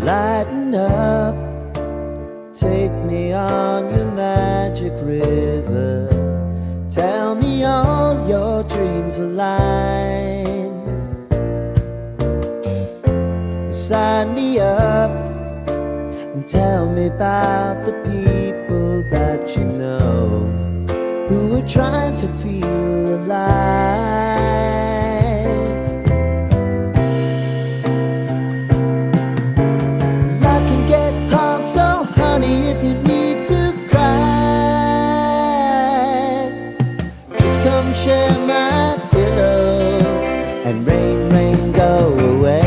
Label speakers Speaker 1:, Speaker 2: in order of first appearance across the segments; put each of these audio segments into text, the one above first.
Speaker 1: Lighten up, take me on your magic river. Tell me all your dreams align. Sign me up and tell me about the people that you know who are trying to feel alive. Life can get hard, so honey, if you need to cry, just come share my pillow and rain, rain, go away.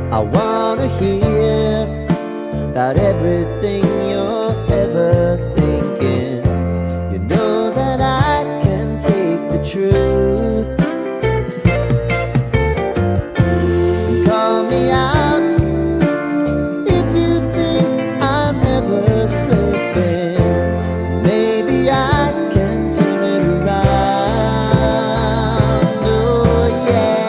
Speaker 1: I wanna hear about everything you're ever thinking. You know that I can take the truth. And call me out if you think I'm ever slipping. Maybe I can turn it around. Oh yeah.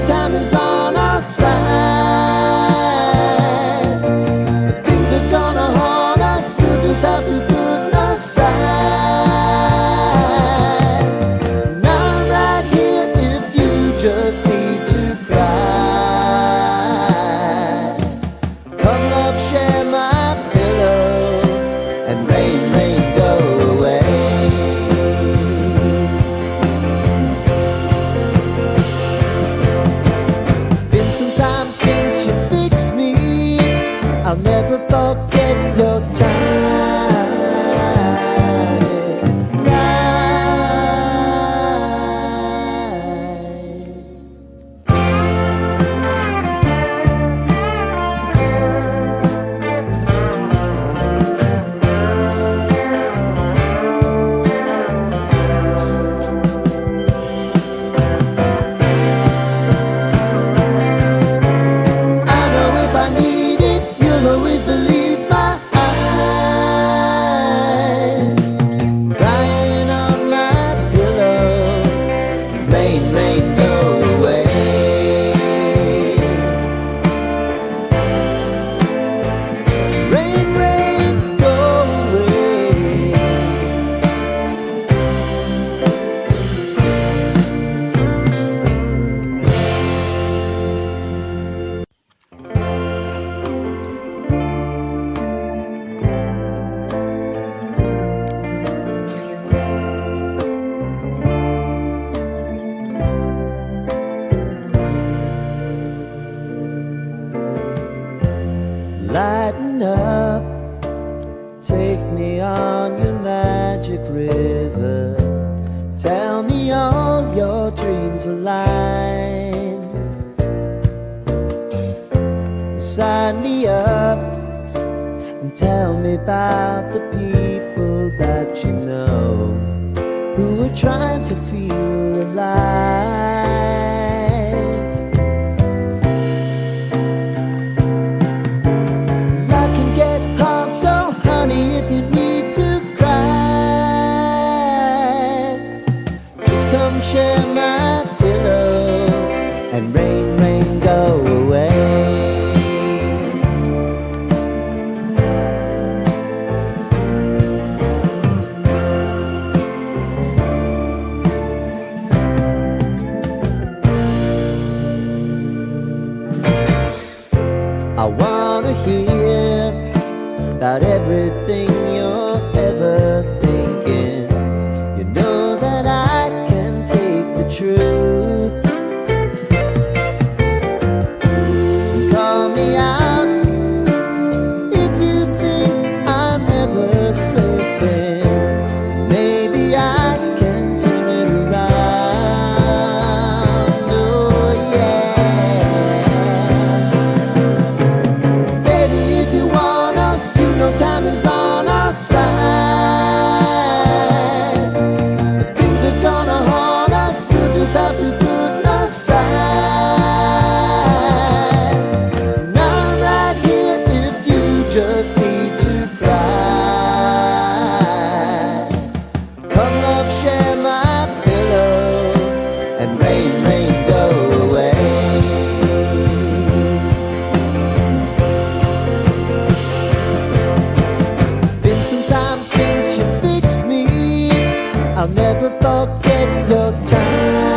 Speaker 1: Time is on our side. Things are gonna haunt us, we'll just have to put aside. And I'm right here if you just need to cry. Come love, share my pillow and rain, rain, go away. Since you fixed me, I'll never forget your time. Rain, rain, go away. Rain, rain, go away. Lighten up, take me on your magic river. Tell me all your dreams align. Sign me up and tell me about the people that you know who are trying to feel alive. So honey, if you need to cry, just come share my pillow and rain, rain, go away. I wanna hear about everything you're ever thinking. You know that I can take the truth. And call me out if you think I'm ever slipping. Maybe I can turn it around. Oh yeah. Baby, if you want us, you know time forget your time.